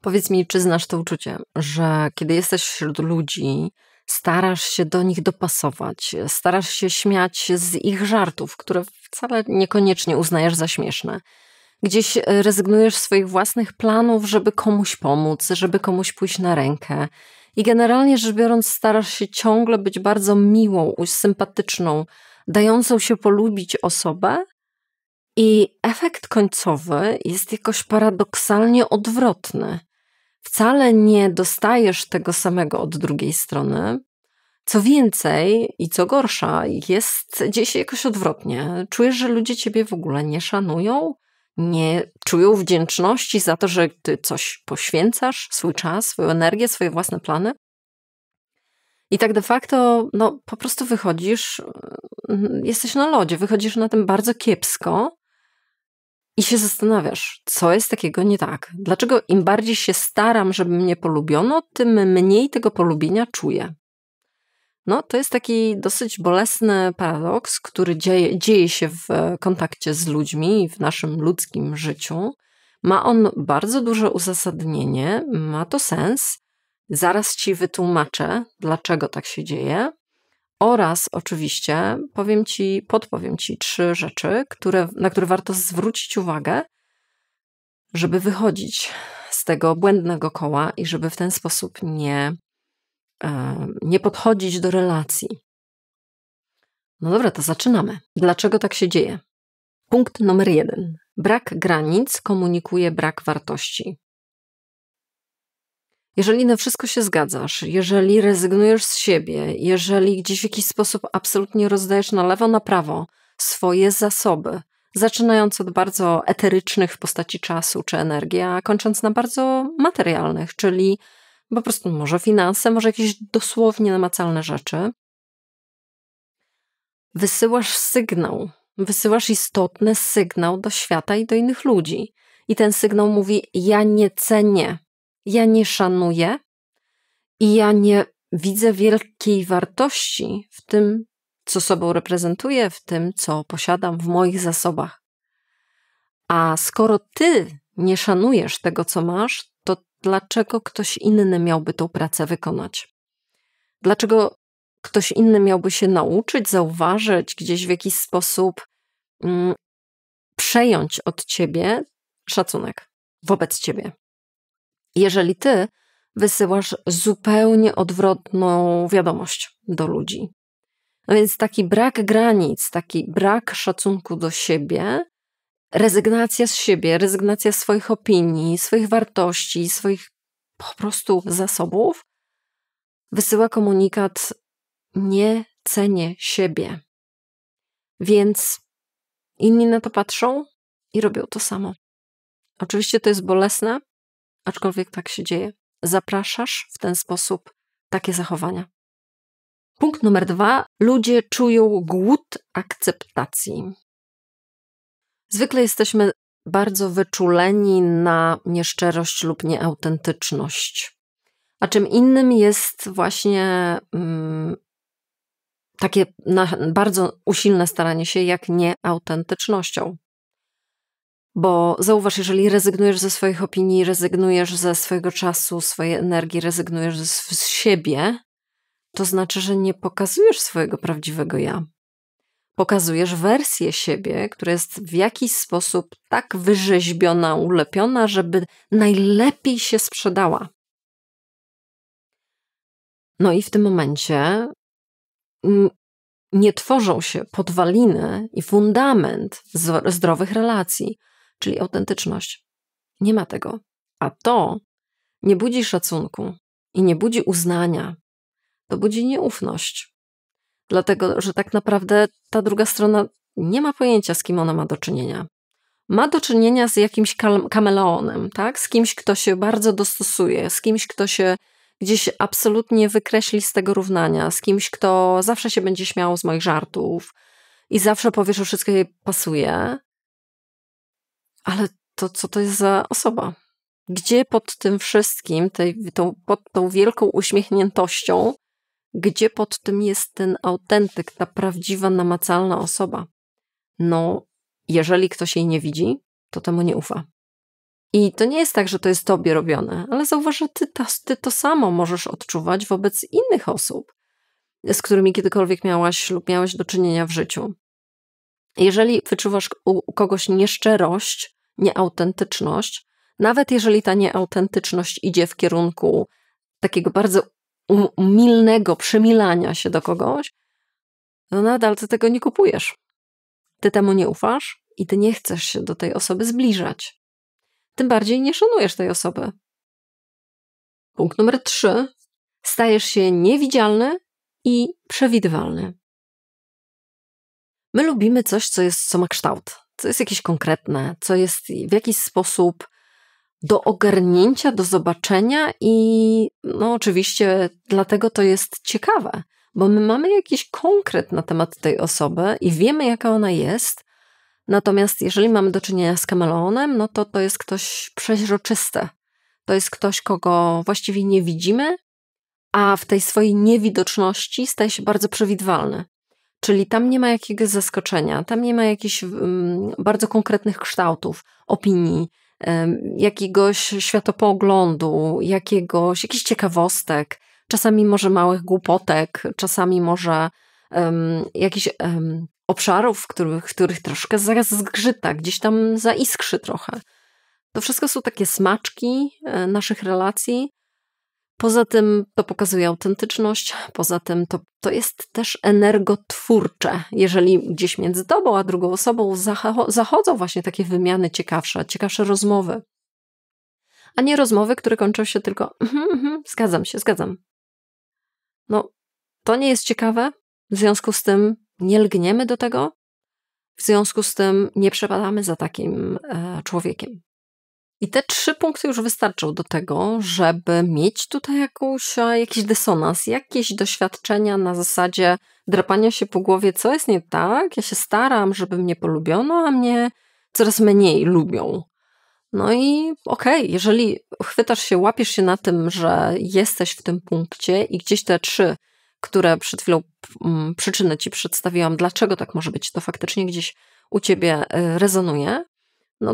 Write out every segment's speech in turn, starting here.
Powiedz mi, czy znasz to uczucie, że kiedy jesteś wśród ludzi, starasz się do nich dopasować, starasz się śmiać z ich żartów, które wcale niekoniecznie uznajesz za śmieszne. Gdzieś rezygnujesz z swoich własnych planów, żeby komuś pomóc, żeby komuś pójść na rękę. I generalnie rzecz biorąc, starasz się ciągle być bardzo miłą, sympatyczną, dającą się polubić osobę. I efekt końcowy jest jakoś paradoksalnie odwrotny. Wcale nie dostajesz tego samego od drugiej strony. Co więcej i co gorsza, dzieje się jakoś odwrotnie. Czujesz, że ludzie ciebie w ogóle nie szanują, nie czują wdzięczności za to, że ty coś poświęcasz, swój czas, swoją energię, swoje własne plany. I tak de facto, po prostu wychodzisz, jesteś na lodzie, wychodzisz na tym bardzo kiepsko. I się zastanawiasz, co jest takiego nie tak? Dlaczego im bardziej się staram, żeby mnie polubiono, tym mniej tego polubienia czuję? To jest taki dosyć bolesny paradoks, który dzieje się w kontakcie z ludźmi, w naszym ludzkim życiu. Ma on bardzo duże uzasadnienie, ma to sens. Zaraz ci wytłumaczę, dlaczego tak się dzieje. Oraz oczywiście podpowiem ci 3 rzeczy, na które warto zwrócić uwagę, żeby wychodzić z tego błędnego koła i żeby w ten sposób nie podchodzić do relacji. No dobra, to zaczynamy. Dlaczego tak się dzieje? Punkt numer 1. Brak granic komunikuje brak wartości. Jeżeli na wszystko się zgadzasz, jeżeli rezygnujesz z siebie, jeżeli gdzieś w jakiś sposób absolutnie rozdajesz na lewo, na prawo swoje zasoby, zaczynając od bardzo eterycznych w postaci czasu czy energii, a kończąc na bardzo materialnych, czyli po prostu może finanse, może jakieś dosłownie namacalne rzeczy, wysyłasz istotny sygnał do świata i do innych ludzi. I ten sygnał mówi: ja nie cenię, ja nie szanuję i ja nie widzę wielkiej wartości w tym, co sobą reprezentuję, w tym, co posiadam, w moich zasobach. A skoro ty nie szanujesz tego, co masz, to dlaczego ktoś inny miałby tą pracę wykonać? Dlaczego ktoś inny miałby się nauczyć, zauważyć, gdzieś w jakiś sposób przejąć od ciebie szacunek wobec ciebie? Jeżeli ty wysyłasz zupełnie odwrotną wiadomość do ludzi. No więc taki brak granic, taki brak szacunku do siebie, rezygnacja z siebie, rezygnacja z swoich opinii, swoich wartości, swoich po prostu zasobów, wysyła komunikat: nie cenię siebie. Więc inni na to patrzą i robią to samo. Oczywiście to jest bolesne, aczkolwiek tak się dzieje. Zapraszasz w ten sposób takie zachowania. Punkt numer 2. Ludzie czują głód akceptacji. Zwykle jesteśmy bardzo wyczuleni na nieszczerość lub nieautentyczność. A czym innym jest właśnie takie bardzo usilne staranie się jak nieautentycznością. Bo zauważ, jeżeli rezygnujesz ze swoich opinii, rezygnujesz ze swojego czasu, swojej energii, rezygnujesz z siebie, to znaczy, że nie pokazujesz swojego prawdziwego ja. Pokazujesz wersję siebie, która jest w jakiś sposób tak wyrzeźbiona, ulepiona, żeby najlepiej się sprzedała. No i w tym momencie nie tworzą się podwaliny i fundament zdrowych relacji, czyli autentyczność. Nie ma tego. A to nie budzi szacunku i nie budzi uznania. To budzi nieufność. Dlatego, że tak naprawdę ta druga strona nie ma pojęcia, z kim ona ma do czynienia. Ma do czynienia z jakimś kameleonem, tak? Z kimś, kto się bardzo dostosuje, z kimś, kto się gdzieś absolutnie wykreśli z tego równania, z kimś, kto zawsze się będzie śmiał z moich żartów i zawsze powie, że wszystko jej pasuje. Ale to co to jest za osoba? Gdzie pod tym wszystkim, pod tą wielką uśmiechniętością, gdzie pod tym jest ten autentyk, ta prawdziwa, namacalna osoba? Jeżeli ktoś jej nie widzi, to temu nie ufa. I to nie jest tak, że to jest tobie robione, ale zauważ, że ty to samo możesz odczuwać wobec innych osób, z którymi kiedykolwiek miałaś lub miałeś do czynienia w życiu. Jeżeli wyczuwasz u kogoś nieszczerość, nieautentyczność, nawet jeżeli ta nieautentyczność idzie w kierunku takiego bardzo umilnego przemilania się do kogoś, to nadal ty tego nie kupujesz. Ty temu nie ufasz i ty nie chcesz się do tej osoby zbliżać. Tym bardziej nie szanujesz tej osoby. Punkt numer 3. Stajesz się niewidzialny i przewidywalny. My lubimy coś, co ma kształt, co jest jakieś konkretne, co jest w jakiś sposób do ogarnięcia, do zobaczenia i oczywiście dlatego to jest ciekawe, bo my mamy jakiś konkret na temat tej osoby i wiemy, jaka ona jest, natomiast jeżeli mamy do czynienia z kameleonem, to jest ktoś przeźroczysty. To jest ktoś, kogo właściwie nie widzimy, a w tej swojej niewidoczności staje się bardzo przewidywalny. Czyli tam nie ma jakiegoś zaskoczenia, tam nie ma jakichś bardzo konkretnych kształtów, opinii, jakiegoś światopoglądu, jakichś ciekawostek, czasami może małych głupotek, czasami może jakichś obszarów, w których troszkę zaraz zgrzyta, gdzieś tam zaiskrzy trochę. To wszystko są takie smaczki naszych relacji. Poza tym to pokazuje autentyczność, poza tym to jest też energotwórcze. Jeżeli gdzieś między tobą a drugą osobą zachodzą właśnie takie wymiany ciekawsze rozmowy, a nie rozmowy, które kończą się tylko zgadzam. To nie jest ciekawe, w związku z tym nie lgniemy do tego, w związku z tym nie przepadamy za takim człowiekiem. I te 3 punkty już wystarczą do tego, żeby mieć tutaj jakiś dysonans, jakieś doświadczenia na zasadzie drapania się po głowie, co jest nie tak, ja się staram, żeby mnie polubiono, a mnie coraz mniej lubią. No i okej, jeżeli łapiesz się na tym, że jesteś w tym punkcie i gdzieś te 3, które przed chwilą przyczyny ci przedstawiłam, dlaczego tak może być, to faktycznie gdzieś u ciebie rezonuje,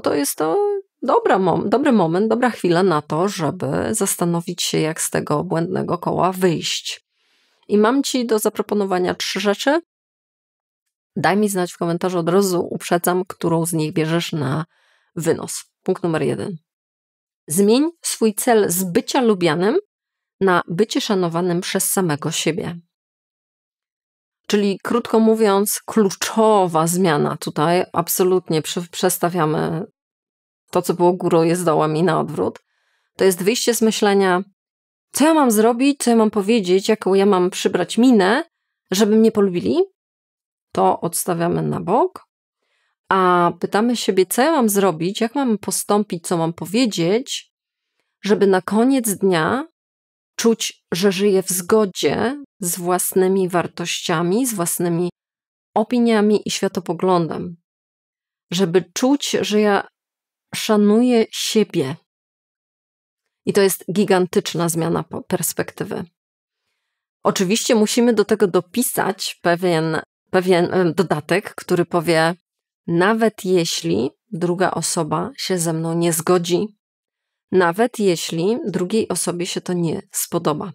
to jest to dobry moment, dobra chwila na to, żeby zastanowić się, jak z tego błędnego koła wyjść. I mam ci do zaproponowania 3 rzeczy. Daj mi znać w komentarzu, od razu uprzedzam, którą z nich bierzesz na wynos. Punkt numer 1. Zmień swój cel z bycia lubianym na bycie szanowanym przez samego siebie. Czyli krótko mówiąc, kluczowa zmiana tutaj, absolutnie przestawiamy to, co było górą, jest dołem i na odwrót. To jest wyjście z myślenia, co ja mam zrobić, co ja mam powiedzieć, jaką ja mam przybrać minę, żeby mnie polubili. To odstawiamy na bok. A pytamy siebie, co ja mam zrobić, jak mam postąpić, co mam powiedzieć, żeby na koniec dnia czuć, że żyję w zgodzie z własnymi wartościami, z własnymi opiniami i światopoglądem. Żeby czuć, że ja szanuję siebie. I to jest gigantyczna zmiana perspektywy. Oczywiście musimy do tego dopisać pewien dodatek, który powie, nawet jeśli druga osoba się ze mną nie zgodzi, nawet jeśli drugiej osobie się to nie spodoba.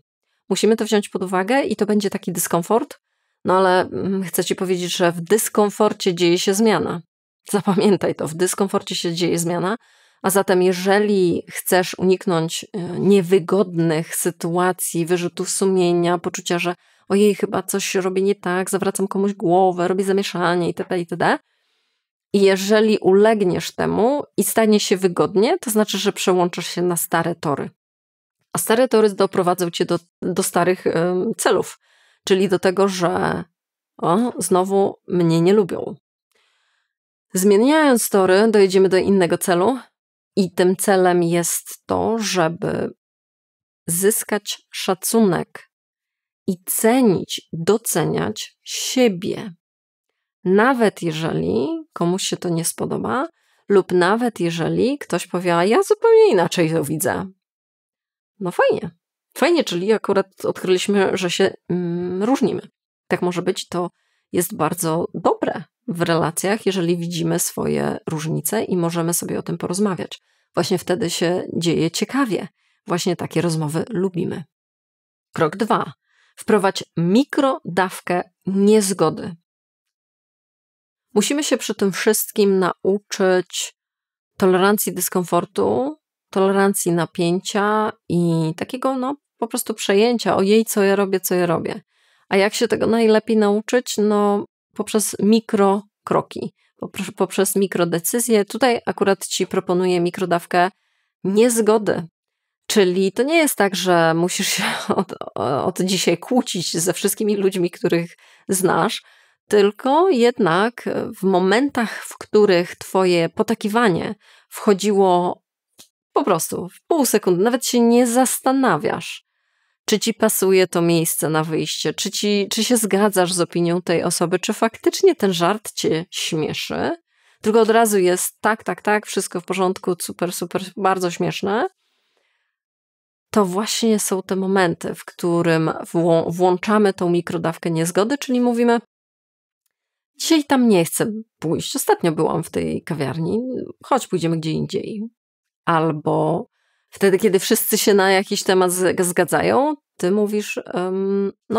Musimy to wziąć pod uwagę i to będzie taki dyskomfort, ale chcę ci powiedzieć, że w dyskomforcie dzieje się zmiana. Zapamiętaj to, w dyskomforcie się dzieje zmiana, a zatem jeżeli chcesz uniknąć niewygodnych sytuacji, wyrzutów sumienia, poczucia, że ojej, chyba coś robię nie tak, zawracam komuś głowę, robię zamieszanie itd., itd., i jeżeli ulegniesz temu i stanie się wygodnie, to znaczy, że przełączysz się na stare tory. A stare tory doprowadzą cię do starych celów, czyli do tego, że znowu mnie nie lubią. Zmieniając tory, dojedziemy do innego celu i tym celem jest to, żeby zyskać szacunek i cenić, doceniać siebie. Nawet jeżeli komuś się to nie spodoba lub nawet jeżeli ktoś powie, a ja zupełnie inaczej to widzę. Fajnie. Fajnie, czyli akurat odkryliśmy, że się różnimy. Tak może być, to jest bardzo dobre w relacjach, jeżeli widzimy swoje różnice i możemy sobie o tym porozmawiać. Właśnie wtedy się dzieje ciekawie. Właśnie takie rozmowy lubimy. Krok 2. Wprowadź mikrodawkę niezgody. Musimy się przy tym wszystkim nauczyć tolerancji dyskomfortu, tolerancji napięcia i takiego po prostu przejęcia, ojej, co ja robię. A jak się tego najlepiej nauczyć? Poprzez mikrokroki, poprzez mikrodecyzje. Tutaj akurat Ci proponuję mikrodawkę niezgody. Czyli to nie jest tak, że musisz się od dzisiaj kłócić ze wszystkimi ludźmi, których znasz, tylko jednak w momentach, w których Twoje potakiwanie wchodziło po prostu w pół sekundy, nawet się nie zastanawiasz, czy Ci pasuje to miejsce na wyjście, czy się zgadzasz z opinią tej osoby, czy faktycznie ten żart Cię śmieszy, tylko od razu jest tak, wszystko w porządku, super, bardzo śmieszne. To właśnie są te momenty, w którym włączamy tą mikrodawkę niezgody, czyli mówimy, dzisiaj tam nie chcę pójść. Ostatnio byłam w tej kawiarni, chodź pójdziemy gdzie indziej. Albo wtedy, kiedy wszyscy się na jakiś temat zgadzają, ty mówisz,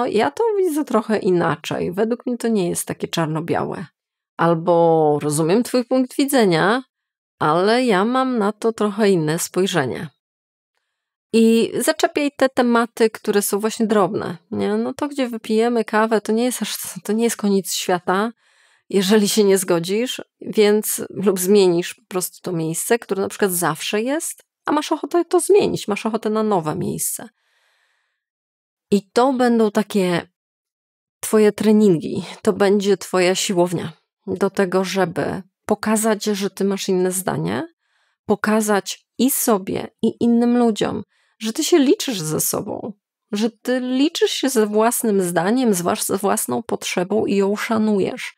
ja to widzę trochę inaczej. Według mnie to nie jest takie czarno-białe. Albo rozumiem twój punkt widzenia, ale ja mam na to trochę inne spojrzenie. I zaczepiaj te tematy, które są właśnie drobne. Nie? To, gdzie wypijemy kawę, to nie jest koniec świata, jeżeli się nie zgodzisz, lub zmienisz po prostu to miejsce, które na przykład zawsze jest, a masz ochotę to zmienić, masz ochotę na nowe miejsce. I to będą takie twoje treningi, to będzie twoja siłownia do tego, żeby pokazać, że ty masz inne zdanie, pokazać i sobie, i innym ludziom, że ty się liczysz ze sobą, że ty liczysz się ze własnym zdaniem, z własną potrzebą i ją szanujesz.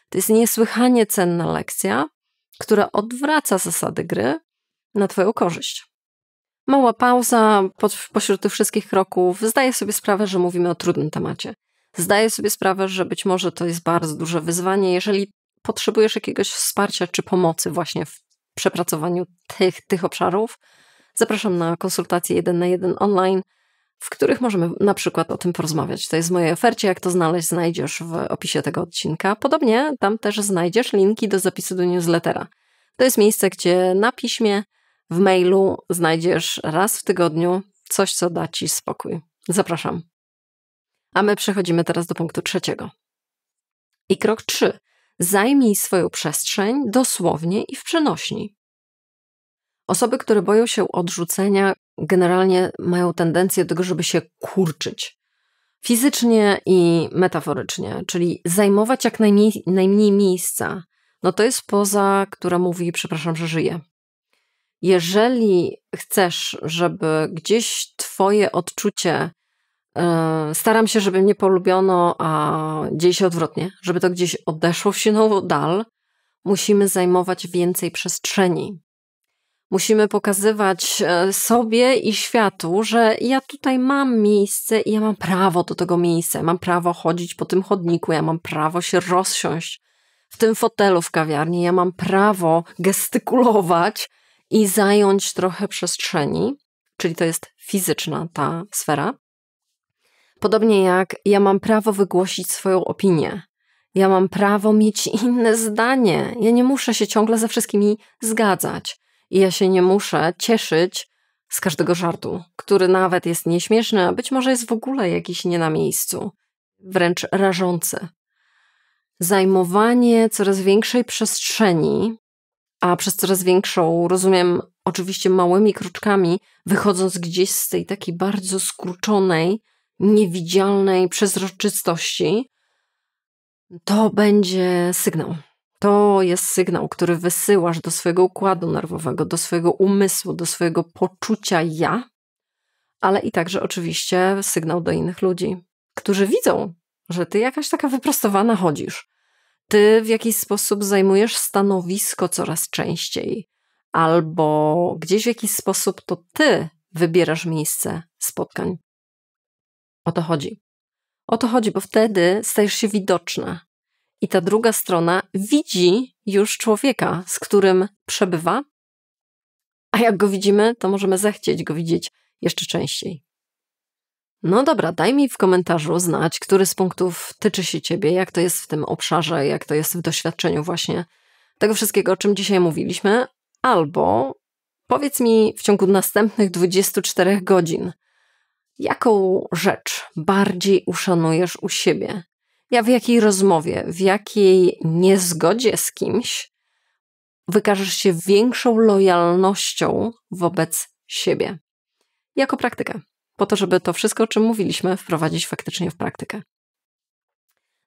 To jest niesłychanie cenna lekcja, która odwraca zasady gry na twoją korzyść. Mała pauza pośród tych wszystkich kroków. Zdaję sobie sprawę, że mówimy o trudnym temacie. Zdaję sobie sprawę, że być może to jest bardzo duże wyzwanie. Jeżeli potrzebujesz jakiegoś wsparcia czy pomocy właśnie w przepracowaniu tych obszarów, zapraszam na konsultacje 1 na 1 online, w których możemy na przykład o tym porozmawiać. To jest w mojej ofercie, jak to znaleźć, znajdziesz w opisie tego odcinka. Podobnie tam też znajdziesz linki do zapisu do newslettera. To jest miejsce, gdzie na piśmie, w mailu znajdziesz raz w tygodniu coś, co da Ci spokój. Zapraszam. A my przechodzimy teraz do punktu 3. I krok 3. Zajmij swoją przestrzeń dosłownie i w przenośni. Osoby, które boją się odrzucenia, generalnie mają tendencję do tego, żeby się kurczyć. Fizycznie i metaforycznie, czyli zajmować jak najmniej miejsca. To jest poza, która mówi, przepraszam, że żyję. Jeżeli chcesz, żeby gdzieś twoje odczucie, staram się, żeby mnie polubiono, a dzieje się odwrotnie, żeby to gdzieś odeszło się dal, musimy zajmować więcej przestrzeni. Musimy pokazywać sobie i światu, że ja tutaj mam miejsce i ja mam prawo do tego miejsca, ja mam prawo chodzić po tym chodniku, ja mam prawo się rozsiąść w tym fotelu w kawiarni, ja mam prawo gestykulować i zająć trochę przestrzeni, czyli to jest fizyczna ta sfera. Podobnie jak ja mam prawo wygłosić swoją opinię. Ja mam prawo mieć inne zdanie. Ja nie muszę się ciągle ze wszystkimi zgadzać. I ja się nie muszę cieszyć z każdego żartu, który nawet jest nieśmieszny, a być może jest w ogóle jakiś nie na miejscu. Wręcz rażący. Zajmowanie coraz większej przestrzeni, a przez coraz większą rozumiem oczywiście małymi kroczkami, wychodząc gdzieś z tej takiej bardzo skurczonej, niewidzialnej przezroczystości, to będzie sygnał. To jest sygnał, który wysyłasz do swojego układu nerwowego, do swojego umysłu, do swojego poczucia ja, ale i także oczywiście sygnał do innych ludzi, którzy widzą, że ty jakaś taka wyprostowana chodzisz. Ty w jakiś sposób zajmujesz stanowisko coraz częściej, albo gdzieś w jakiś sposób to ty wybierasz miejsce spotkań. O to chodzi. O to chodzi, bo wtedy stajesz się widoczna. I ta druga strona widzi już człowieka, z którym przebywa A jak go widzimy, to możemy zechcieć go widzieć jeszcze częściej. No dobra, daj mi w komentarzu znać, który z punktów tyczy się ciebie, jak to jest w tym obszarze, jak to jest w doświadczeniu właśnie tego wszystkiego, o czym dzisiaj mówiliśmy, albo powiedz mi w ciągu następnych 24 godzin, jaką rzecz bardziej uszanujesz u siebie? Ja w jakiej rozmowie, w jakiej niezgodzie z kimś wykażesz się większą lojalnością wobec siebie? Jako praktykę. Po to, żeby to wszystko, o czym mówiliśmy, wprowadzić faktycznie w praktykę.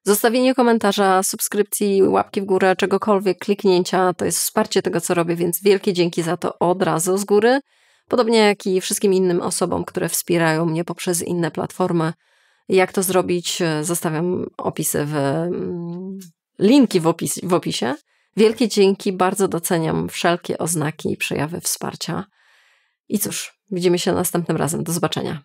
Zostawienie komentarza, subskrypcji, łapki w górę, czegokolwiek, kliknięcia, to jest wsparcie tego, co robię, więc wielkie dzięki za to od razu z góry. Podobnie jak i wszystkim innym osobom, które wspierają mnie poprzez inne platformy. Jak to zrobić? Zostawiam linki w opisie. Wielkie dzięki, bardzo doceniam wszelkie oznaki i przejawy wsparcia. I cóż, widzimy się następnym razem. Do zobaczenia.